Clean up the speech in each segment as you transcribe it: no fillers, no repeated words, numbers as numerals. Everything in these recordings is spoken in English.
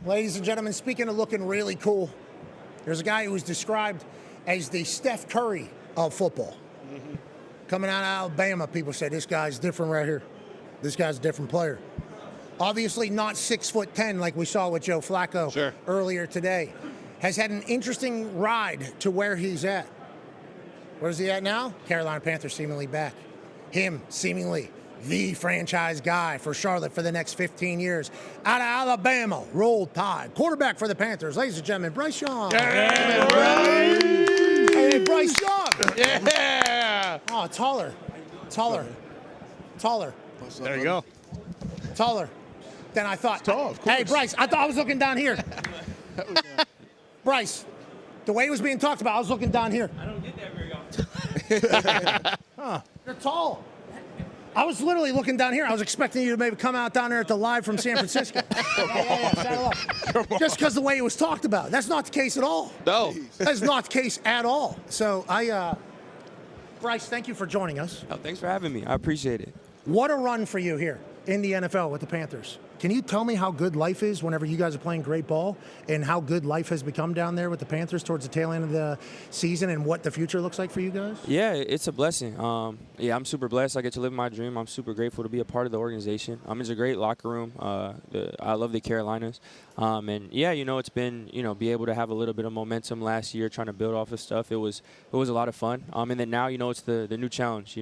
Ladies and gentlemen, speaking of looking really cool, there's a guy who was described as the Steph Curry of football. Mm-hmm. Coming out of Alabama, people say, this guy's different right here. This guy's a different player. Obviously not 6'10" like we saw with Joe Flacco earlier today. Has had an interesting ride to where he's at. Where's he at now? Carolina Panthers seemingly back. Him seemingly the franchise guy for Charlotte for the next 15 years. Out of Alabama, roll tide. Quarterback for the Panthers, ladies and gentlemen, Bryce Young. Yeah, Bryce. Hey, Bryce Young. Yeah. Oh, taller. There you go. Taller than I thought. Tall, of course. Hey, Bryce, I thought I was looking down here. Bryce, the way it was being talked about, I was looking down here. I don't get that very often. Huh. You're tall. I was literally looking down here. I was expecting you to maybe come out down there at the live from San Francisco. Yeah, saddle up. Just because the way it was talked about. That's not the case at all. No. That's not the case at all. So Bryce, thank you for joining us. Oh, thanks for having me. I appreciate it. What a run for you here in the NFL with the Panthers. Can you tell me how good life is whenever you guys are playing great ball and how good life has become down there with the Panthers towards the tail end of the season and what the future looks like for you guys? Yeah, it's a blessing. I'm super blessed. I get to live my dream. I'm super grateful to be a part of the organization. It's a great locker room. I love the Carolinas. It's been, be able to have a little bit of momentum last year trying to build off of stuff. It was a lot of fun. And then now, it's the new challenge.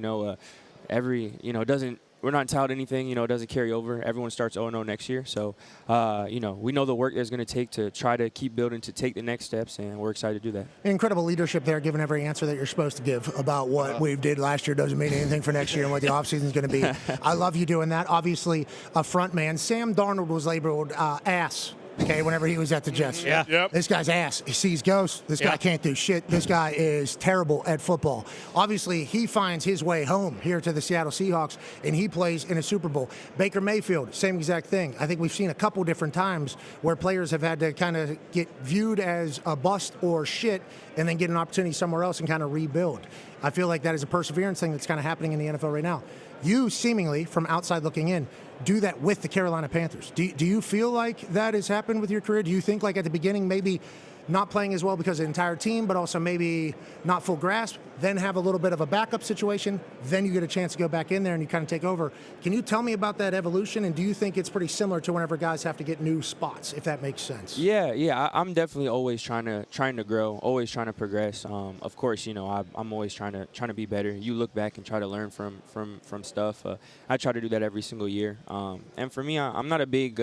We're not entitled to anything, it doesn't carry over. Everyone starts 0-0 next year. So, we know the work there's going to take to try to keep building, to take the next steps, and we're excited to do that. Incredible leadership there, giving every answer that you're supposed to give about what we did last year doesn't mean anything for next year and what the offseason is going to be. I love you doing that. Obviously, a front man. Sam Darnold was labeled ass. Okay, whenever he was at the Jets. Yeah. Yep. This guy's ass. He sees ghosts. This guy can't do shit. This guy is terrible at football. Obviously, he finds his way home here to the Seattle Seahawks, and he plays in a Super Bowl. Baker Mayfield, same exact thing. I think we've seen a couple different times where players have had to kind of get viewed as a bust or shit and then get an opportunity somewhere else and kind of rebuild. I feel like that is a perseverance thing that's kind of happening in the NFL right now. You seemingly, from outside looking in, do that with the Carolina Panthers. Do you feel like that has happened with your career? Do you think like at the beginning maybe not playing as well because of the entire team, but also maybe not full grasp, then have a little bit of a backup situation, then you get a chance to go back in there and you kind of take over? Can you tell me about that evolution, and do you think it's pretty similar to whenever guys have to get new spots, if that makes sense? Yeah. I'm definitely always trying to grow, always trying to progress. Of course, I'm always trying to be better. You look back and try to learn from stuff. I try to do that every single year. And for me, I'm not a big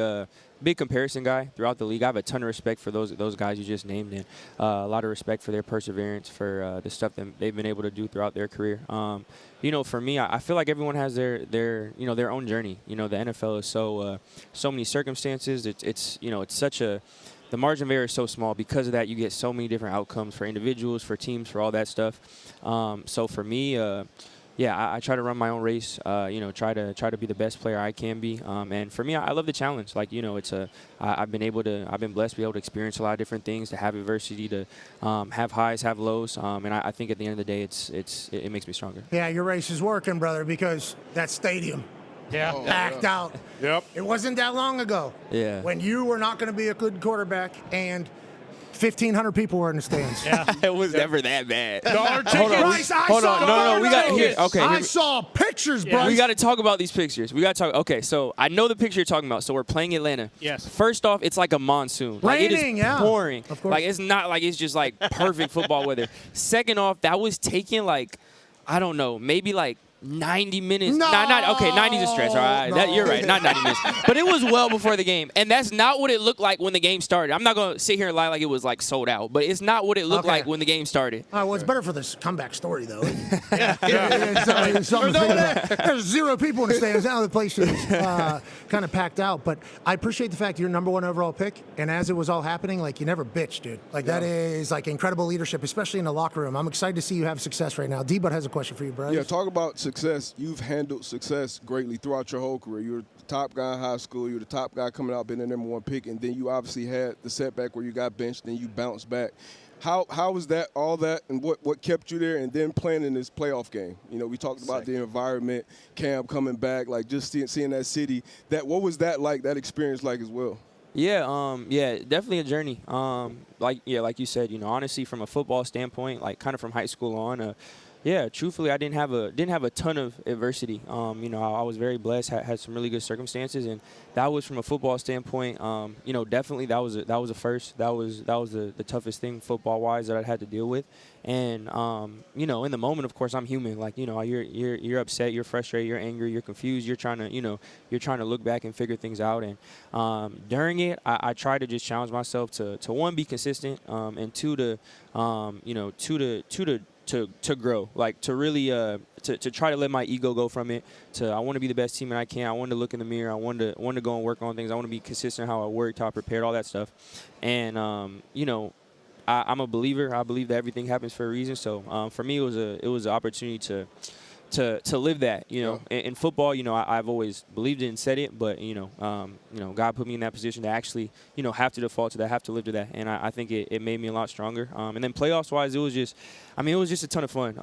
comparison guy throughout the league. I have a ton of respect for those guys you just named, and a lot of respect for their perseverance, for the stuff that they've been able to do throughout their career. For me, I feel like everyone has their own journey. The NFL is so many circumstances. It's such a, the margin of error is so small. Because of that, you get so many different outcomes for individuals, for teams, for all that stuff. So for me, I try to run my own race. Try to be the best player I can be. And for me, I love the challenge. Like, I've been blessed to be able to experience a lot of different things, to have adversity, to have highs, have lows. And I think at the end of the day, it makes me stronger. Yeah, your race is working, brother, because that stadium. Yeah. Packed out. Yep. It wasn't that long ago when you were not going to be a good quarterback and 1,500 people were in the stands. Yeah. It was never that bad. Dollar tickets. Bryce, Hold on. No. We got here. Okay. I saw pictures, Bryce. We got to talk about these pictures. Okay, so I know the picture you're talking about. So we're playing Atlanta. Yes. First off, it's like a monsoon. Raining, it is pouring. Of course. Like, it's not like it's just like perfect football weather. Second off, that was taking maybe 90 minutes. No. 90 is a stretch. All right, No. you're right. Not 90 minutes. But it was well before the game, and that's not what it looked like when the game started. I'm not gonna sit here and lie like it was like sold out, but it's not what it looked like when the game started. All right, well, it's better for this comeback story, though. It's something to think about. There's 0 people in the stands. Now the place is kind of packed out. But I appreciate the fact you're number 1 overall pick, and as it was all happening, you never bitched, dude. That is incredible leadership, especially in the locker room. I'm excited to see you have success right now. D-Bud has a question for you, Bryce. Yeah, talk about success. You've handled success greatly throughout your whole career. You were the top guy in high school. You were the top guy coming out, being the number 1 pick, and then you obviously had the setback where you got benched, then you bounced back. How was that, all that, and what kept you there, and then playing in this playoff game? We talked about the environment, Cam coming back, just seeing that city. What was that like, that experience like as well? Yeah, definitely a journey. Like you said, honestly, from a football standpoint, like kind of from high school on, yeah, truthfully, I didn't have a ton of adversity. I was very blessed, had some really good circumstances, and that was from a football standpoint. Definitely that was a first. That was the toughest thing football wise that I had to deal with. And in the moment, of course, I'm human. Like, you're upset, you're frustrated, you're angry, you're confused. You're trying to look back and figure things out. And during it, I try to just challenge myself to one, be consistent, and two, to grow, like to really to try to let my ego go from it. I want to be the best teammate I can. I want to look in the mirror. I want to go and work on things. I want to be consistent how I worked, how I prepared, all that stuff. And I'm a believer. I believe that everything happens for a reason. So for me, it was an opportunity to live that. In football, I've always believed it and said it, but God put me in that position to actually have to default to that, have to live to that, and I think it made me a lot stronger. And then playoffs wise, it was just a ton of fun.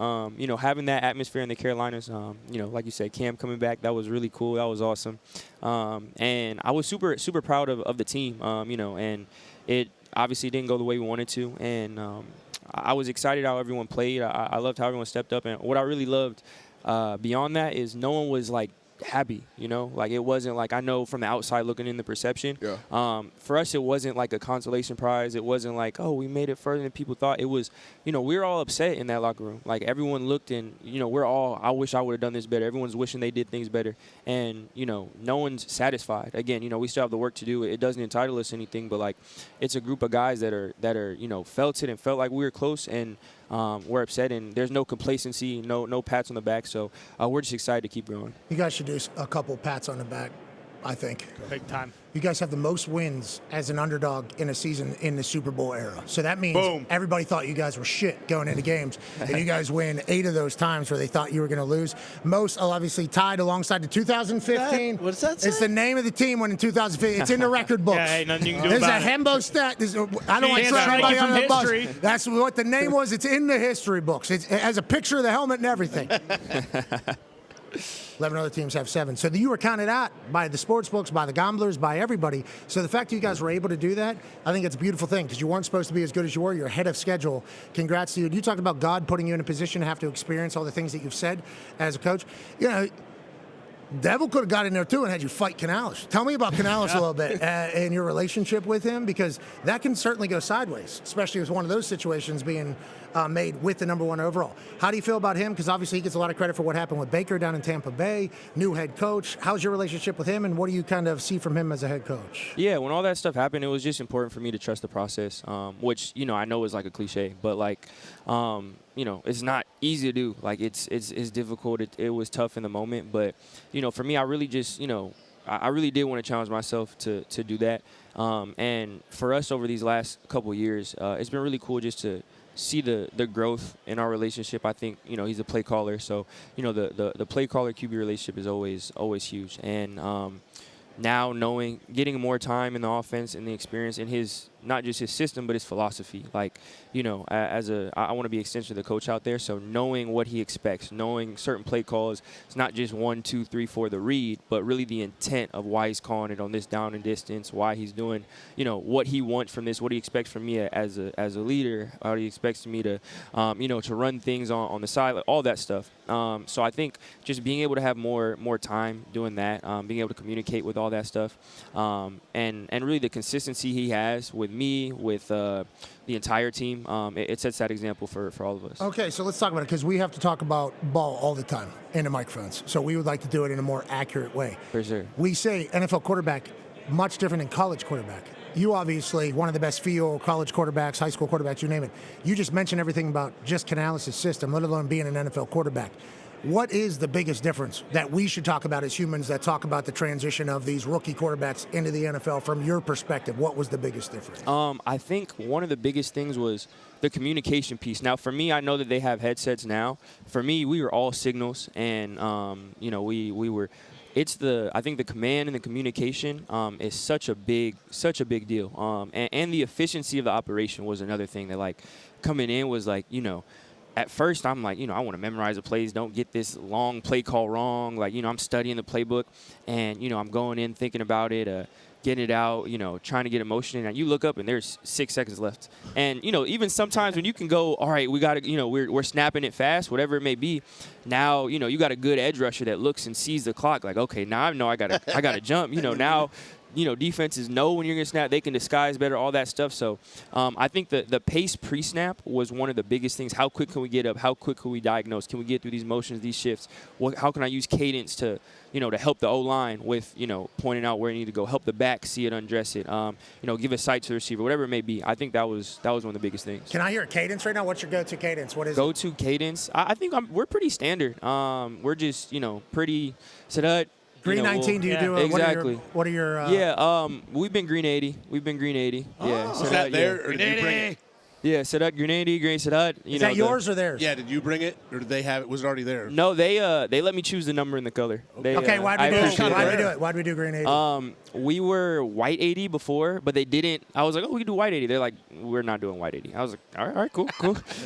Having that atmosphere in the Carolinas, like you said, Cam coming back, that was really cool. That was awesome. And I was super super proud of the team. And it obviously didn't go the way we wanted to, and I was excited how everyone played. I loved how everyone stepped up, and what I really loved beyond that is no one was like happy, like it wasn't like, I know from the outside looking in, the perception. Yeah. For us, it wasn't like a consolation prize. It wasn't like, oh, we made it further than people thought. It was, we were all upset in that locker room. Like everyone looked and, we're all, I wish I would have done this better. Everyone's wishing they did things better. And, no one's satisfied. Again, we still have the work to do. It doesn't entitle us to anything, but like it's a group of guys that are, felt it and felt like we were close, and we're upset, and there's no complacency, no pats on the back. So we're just excied to keep going. You guys should do a couple pats on the back, I think. Big time. You guys have the most wins as an underdog in a season in the Super Bowl era. So that means everybody thought you guys were shit going into games. And you guys win 8 of those times where they thought you were going to lose. Most obviously tied alongside the 2015. What does that say? It's the name of the team when in 2015. It's in the record books. Yeah, ain't nothing you can do There's about a it. Hembo stat. I don't want to Can't throw strike anybody you under from the bus. history. That's what the name was. It's in the history books. It has a picture of the helmet and everything. 11 other teams have 7. So you were counted out by the sports books, by the gamblers, by everybody. So the fact that you guys were able to do that, I think it's a beautiful thing, because you weren't supposed to be as good as you were. You're ahead of schedule. Congrats to you. You talked about God putting you in a position to have to experience all the things that you've said as a coach. Devil could have got in there too and had you fight Canales. Tell me about Canales a little bit and your relationship with him, because that can certainly go sideways, especially with one of those situations being made with the number 1 overall. How do you feel about him? Because obviously he gets a lot of credit for what happened with Baker down in Tampa Bay, new head coach. How's your relationship with him, and what do you kind of see from him as a head coach? Yeah, when all that stuff happened, it was just important for me to trust the process, which, I know is like a cliche, but like, it's not easy to do. Like it's difficult. It was tough in the moment, but, for me, I really just, I really did want to challenge myself to do that. And for us over these last couple of years, it's been really cool just to see the growth in our relationship. I think, he's a play caller. So, the play caller QB relationship is always huge. And now getting more time in the offense and the experience in his, not just his system, but his philosophy. Like, I want to be extension of the coach out there. So knowing what he expects, knowing certain play calls, it's not just 1, 2, 3, 4, the read, but really the intent of why he's calling it on this down and distance, why he's doing, what he wants from this, what he expects from me as a leader, how he expects me to, to run things on the side, like all that stuff. So I think just being able to have more time doing that, being able to communicate with all that stuff, and really the consistency he has with me, with the entire team, it sets that example for all of us. Okay, so let's talk about it, because we have to talk about ball all the time in the microphones. So we would like to do it in a more accurate way. For sure. We say NFL quarterback, much different than college quarterback. You obviously one of the best field college quarterbacks, high school quarterbacks, you name it. You just mentioned everything about just Canales' system, let alone being an NFL quarterback. What is the biggest difference that we should talk about as humans that talk about the transition of these rookie quarterbacks into the NFL from your perspective? What was the biggest difference? I think one of the biggest things was the communication piece. Now, for me, I know that they have headsets now. For me, we were all signals, and, we were – I think the command and the communication is such a big deal. And the efficiency of the operation was another thing that, like, coming in was like, at first, I'm like, I want to memorize the plays, don't get this long play call wrong. Like, I'm studying the playbook, and, I'm going in thinking about it. getting it out, trying to get emotion in. And you look up and there's 6 seconds left. And, even sometimes when you can go, all right, we got to, we're snapping it fast, whatever it may be. Now, you got a good edge rusher that looks and sees the clock like, okay, now I know I got to jump. Now, defenses know when you're going to snap. They can disguise better, all that stuff. So I think the pace pre-snap was one of the biggest things. How quick can we get up? How quick can we diagnose? Can we get through these motions, these shifts? How can I use cadence to help the O-line with, pointing out where you need to go, help the back see it, undress it, give a sight to the receiver, whatever it may be. I think that was one of the biggest things. Can I hear a cadence right now? What's your go-to cadence? What is it? Go-to cadence? I think we're pretty standard. We're just, pretty set up. Green 19, do you do exactly. What are your we've been green 80. We've been green 80. Yeah. Was that there, or did you bring it? Yeah, Sadat, green 80, green Sadat. Is that yours or theirs? Yeah, did you bring it, or did they have it? Was it already there? No, they let me choose the number and the color. Why'd we do it? Why'd we do green 80? We were white 80 before, but they didn't. I was like, we can do white 80. They're like, we're not doing white 80. I was like, all right, cool.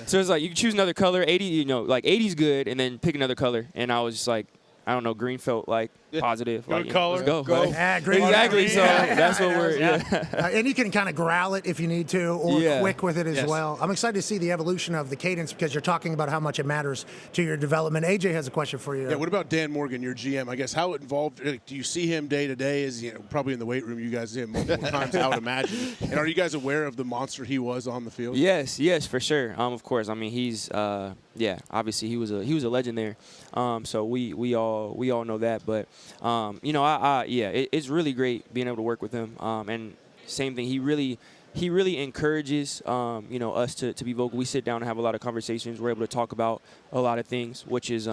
So it's like, you can choose another color. 80, like 80's good, and then pick another color. And I was just like, I don't know, green felt like positive. Good like, color. Let's go. Green. Exactly. So that's what we're. And you can kind of growl it if you need to, or quick with it as well. I'm excited to see the evolution of the cadence because you're talking about how much it matters to your development. AJ has a question for you. Yeah. What about Dan Morgan, your GM? I guess how involved do you see him day to day? Is probably in the weight room? You guys see him multiple times, I would imagine. And are you guys aware of the monster he was on the field? Yes, for sure. Of course. I mean, he's obviously he was a legend there. So we all know that, but it's really great being able to work with him. And same thing, he really encourages us to be vocal. We sit down and have a lot of conversations. We're able to talk about a lot of things, which is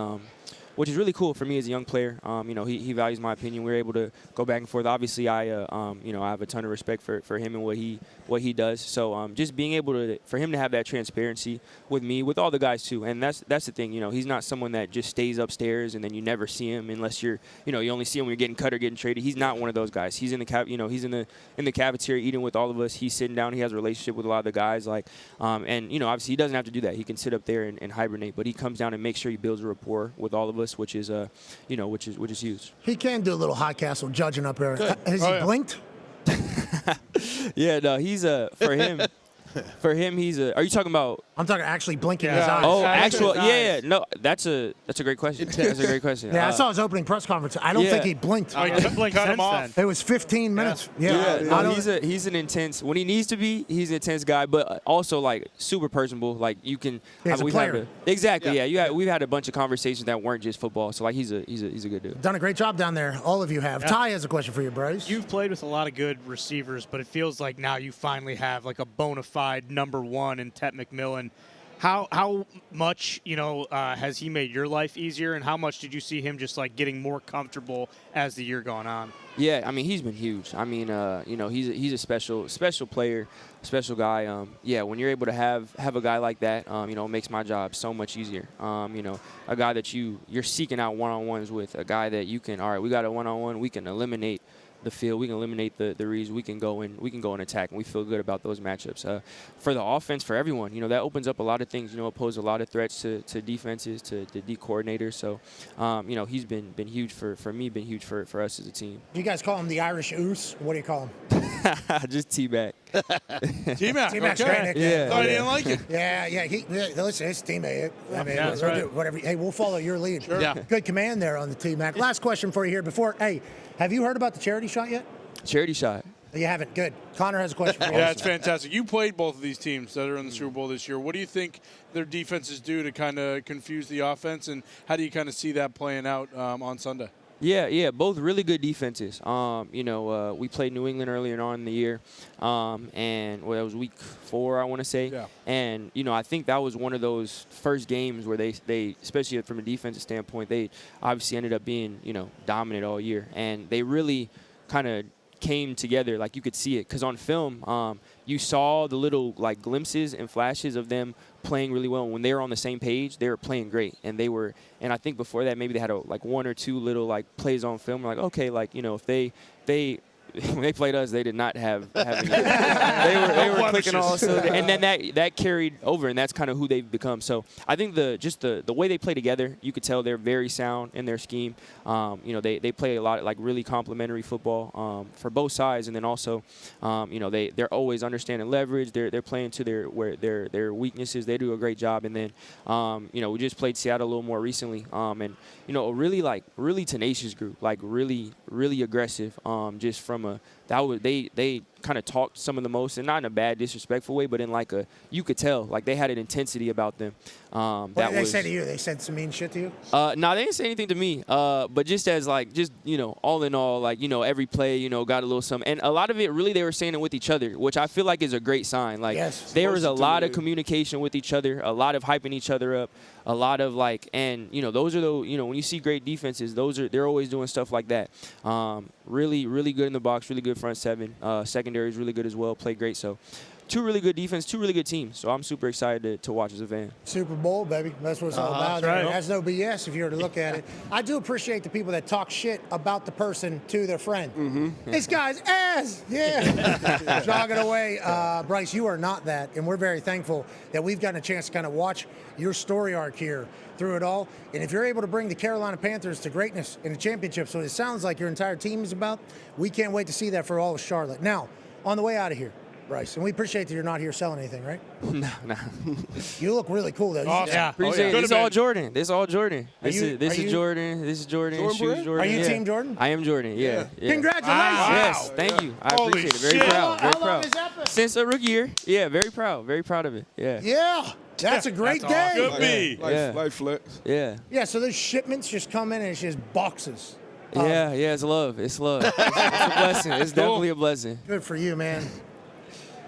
really cool for me as a young player. He values my opinion. We're able to go back and forth. Obviously, I have a ton of respect for him and what he does. So just being able for him to have that transparency with me, with all the guys too. And that's the thing. He's not someone that just stays upstairs and then you never see him unless you only see him when you're getting cut or getting traded. He's not one of those guys. He's in the he's in the cafeteria eating with all of us. He's sitting down. He has a relationship with a lot of the guys. Obviously he doesn't have to do that. He can sit up there and hibernate, but he comes down and makes sure he builds a rapport with all of us, which is huge. He can do a little high castle judging up there. Has he blinked? Yeah, no, he's for him. For him, he's a. Are you talking about? I'm talking actually blinking his eyes. Oh, actual. Yeah. No, that's a great question. That's a great question. Yeah, I saw his opening press conference. I don't think he blinked. Cut him off. It was 15 minutes. No, he's an intense. When he needs to be, he's an intense guy, but also like super personable. Like you can. He's a player. Exactly. Yeah. We've had a bunch of conversations that weren't just football. So like he's a good dude. Done a great job down there. All of you have. Ty has a question for you, Bryce. You've played with a lot of good receivers, but it feels like now you finally have like a bona fide number one in Tet McMillan. How much has he made your life easier, and how much did you see him just like getting more comfortable as the year gone on? Yeah, I mean he's been huge. I mean he's a special player, special guy. When you're able to have a guy like that, it makes my job so much easier. A guy that you're seeking out one-on-ones with, a guy that you can, all right, we got a one-on-one, we can eliminate the field, we can eliminate the reads, we can go and attack, and we feel good about those matchups. For the offense, for everyone, that opens up a lot of things. It poses a lot of threats to defenses, to the D coordinators. So, he's been huge for me, been huge for us as a team. Do you guys call him the Irish Oos? What do you call him? Just T-Mac. T-Mac. T-Mac's Okay. great nickname. I didn't like it. Yeah. Listen, his teammate. I mean, that's right. whatever. Hey, we'll follow your lead. Sure. Yeah. Good command there on the T-Mac. Last question for you here. Have you heard about the charity shot yet? Charity shot. You haven't. Good. Connor has a question for you. Yeah, it's fantastic. You played both of these teams that are in the Super Bowl this year. What do you think their defenses do to kind of confuse the offense, and how do you kind of see that playing out on Sunday? Yeah, both really good defenses. We played New England earlier on in the year, and that was week 4, I want to say. Yeah. And I think that was one of those first games where they, especially from a defensive standpoint, they obviously ended up being dominant all year, and they really kind of came together. Like you could see it, because on film, you saw the little like glimpses and flashes of them playing really well. When they were on the same page, they were playing great, and I think before that maybe they had like one or two little like plays on film. Like okay, like if when they played us, they did not have any. They were clicking all cylinders, and then that carried over, and that's kind of who they've become. So I think the way they play together, you could tell they're very sound in their scheme. They play a lot like really complementary football for both sides, and then also, they're always understanding leverage. They're playing to their weaknesses. They do a great job, and then we just played Seattle a little more recently, and a really tenacious group, like really aggressive. Just from they kind of talked some of the most, and not in a bad, disrespectful way, but in like you could tell, like they had an intensity about them. What did they say to you? They said some mean shit to you? No, they didn't say anything to me. But just as all in all, every play, got a little something. And a lot of it, really, they were saying it with each other, which I feel like is a great sign. Like, yes, there was a lot of communication with each other, a lot of hyping each other up, a lot of those are when you see great defenses, they're always doing stuff like that. Really, really good in the box, really good front seven. Secondary is really good as well, played great. So, two really good defense, two really good teams. So I'm super excited to watch as a fan. Super Bowl, baby. That's what it's all about. Right. That's no BS if you were to look at it. I do appreciate the people that talk shit about the person to their friend. Mm-hmm. This guy's ass. Yeah. Jogging away. Bryce, you are not that. And we're very thankful that we've gotten a chance to kind of watch your story arc here through it all. And if you're able to bring the Carolina Panthers to greatness in the championship, so it sounds like your entire team is about, we can't wait to see that for all of Charlotte. Now, on the way out of here, Bryce, and we appreciate that you're not here selling anything, right? No. You look really cool, though. Awesome. Yeah, appreciate it. This is all Jordan. This is all Jordan. This is Jordan. This is Jordan. Jordan Shoes brand? Jordan. Are you Team Jordan? I am Jordan. Yeah. Congratulations. Wow. Yes, thank you. I Holy appreciate it. Very shit. proud. Very How long proud. has that been? Since a rookie year. Yeah, very proud. Very proud of it. Yeah. Yeah. That's a great That's day. awesome. Could be. Life flex. Yeah. Yeah, so those shipments just come in and it's just boxes. Yeah, it's love. It's love. It's a blessing. It's definitely a blessing. Good for you, man.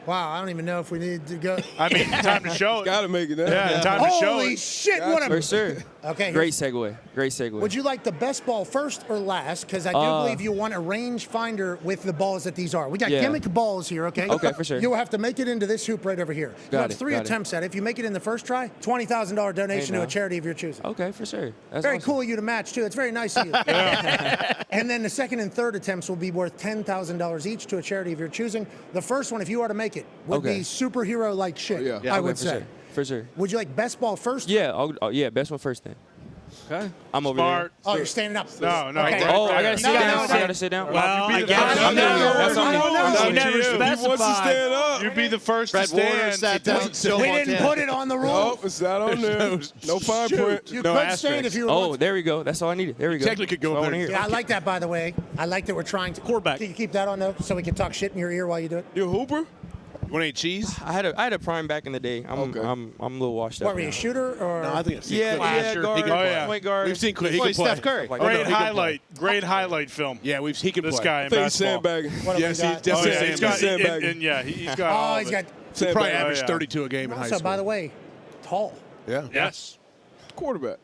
Wow, I don't even know if we need to go. I mean, time to show it. Got to make it now. Yeah, time to show Holy it. shit, what For a... sure. Okay. Great segue. Great segue. Would you like the best ball first or last? Because I do believe you want a range finder with the balls that these are. We got gimmick balls here, okay? Okay, for sure. You'll have to make it into this hoop right over here. You have 3 attempts at it. If you make it in the first try, $20,000 donation to a charity of your choosing. Okay, for sure. That's Very awesome. cool of you to match, too. It's very nice of you. And then the second and third attempts will be worth $10,000 each to a charity of your choosing. The first one, if you are to make it, would be superhero-like shit, I would say. For sure. Would you like best ball first? Yeah, best one first then. Okay. I'm over Smart. Oh, you're standing up. No. Okay. right Oh, I there. gotta sit down. I gotta sit down. Well, You'd I be the guess. first I'm to stand. That's on me. That's You up never to you. He wants to specified. stand up. You'd be the first to Fred Warner stand. sat down. Joe We Montana. didn't put it on the rule. Oh, it's not on there. No fine print. You No could asterisks. stand if you were. Oh, there we go. That's all I needed. There we go. technically could go That's all I there. wanna hear. Yeah, I like that, by the way. I like that we're trying to. Quarterback. Can you keep that on, though, so we can talk shit in your ear while you do it? You a hooper? You want any cheese? I had a prime back in the day. I'm a little washed up. What, were you a shooter or? No, I think I've seen Yeah, clips. yeah, guard, He can play. point guard. We've seen clips. He Boy, can play. Steph Curry. Like, Great he can highlight. Great highlight film. Yeah, he can This play. guy I in think he's basketball. sandbagging. What have Yes, we he's got? definitely Yeah, he's got, sandbagging. and yeah, he's got all Oh, of he's it. got. Probably Sandbagging. averaged yeah. 32 a game in high Also, school. by the way, tall. Yeah. Yes. Quarterback.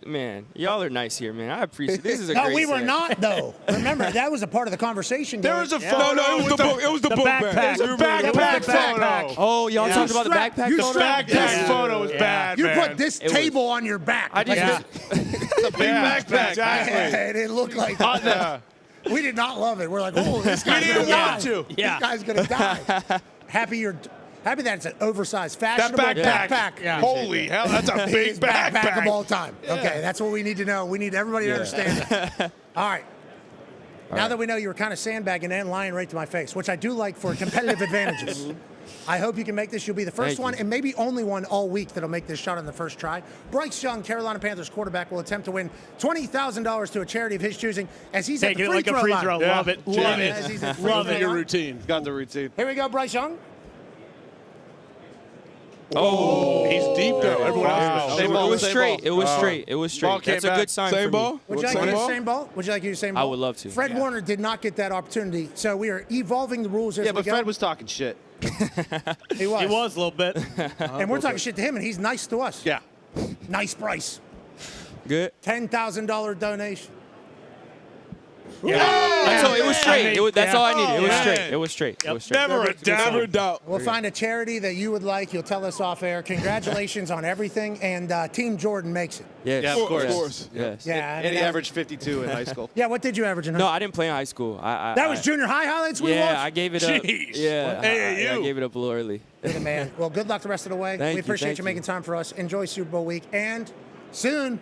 Man, y'all are nice here, man. I appreciate it. This is a No, great we were set. not, though. Remember, that was a part of the conversation. There going. was a No, photo. it was the book. It was the book backpack. bag. The You remember the backpack backpack? photo. Oh, y'all Yeah. talked about the Strap- backpack you photo? strapped Backpack Yeah. photo was bad, You man. put this It was- table on your back. I just Like It's a big backpack. Exactly. it didn't look like Yeah. We did not love it. We're like, oh, this guy's didn't gonna want die. to. Yeah. This guy's gonna die. Happy that it's an oversized, fashionable That backpack. backpack. Holy hell, that's a big Biggest backpack of all backpack. time. Okay, that's what we need to know. We need everybody to understand that. All right. Now that we know you were kind of sandbagging and lying right to my face, which I do like for competitive advantages. I hope you can make this. You'll be the first Thank you. one and maybe only one all week that'll make this shot on the first try. Bryce Young, Carolina Panthers quarterback, will attempt to win $20,000 to a charity of his choosing as he's Take at the it free like throw a free line. throw. Yeah. Love it. Love Love it. As he's at it. Love free it. throw line. routine. Got the routine. Here we go, Bryce Young. Oh, he's deep though. Everyone Wow. else. Same ball, It was same straight. ball. It was straight. It was Ball straight. came That's a back. good sign for Same me. ball? Would you like to Same use the ball? same ball? Would you like to use the same ball? I would love to. Fred Warner did not get that opportunity, so we are evolving the rules as Yeah, we but go. Fred was talking shit. He was. He was a little bit. And we're talking shit to him, and he's nice to us. Yeah. Nice price. Good. $10,000 donation. That's all. It was straight. That's all I needed. It was Yeah. straight. It was straight. It was straight. Never a doubt. Never doubt. We'll find a charity that you would like. You'll tell us off air. Congratulations on everything, and Team Jordan makes it. Yes. Yeah, of course. Of course. Yes. Yeah, And he averaged 52 in high school. Yeah, what did you average in high No, school? I didn't play in high school. That was junior high highlights we Yeah, watched? I gave it up. Jeez. Yeah, AAU. I gave it up a little early. You're the man. Well, good luck the rest of the way. Thank We you, appreciate thank you you. making time for us. Enjoy Super Bowl week. And soon,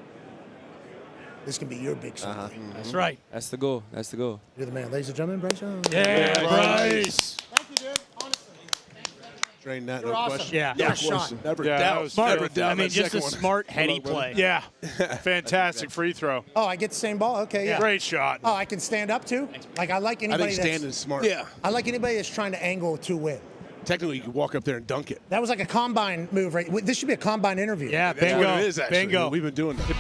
this can be your big Super Bowl. That's right. That's the goal. That's the goal. You're the man. Ladies and gentlemen, Bryce Young. Yeah, Bryce. Thank you, dude. Honestly. Drain that, You're no awesome. question. Yeah. You're a shot. question. Never Yeah, that doubt. was Never beautiful. doubt I mean, that just a second one. smart, heady brother. play. Yeah. Fantastic free throw. Oh, I get the same ball? Okay, yeah. Great shot. Oh, I can stand up too? Like, I like I anybody think standing is smart. Yeah. I like anybody that's trying to angle to win. Technically, you could walk up there and dunk it. That was like a combine move, right? This should be a combine interview. Yeah, That's bingo. what it is, actually. Bingo. We've been doing that.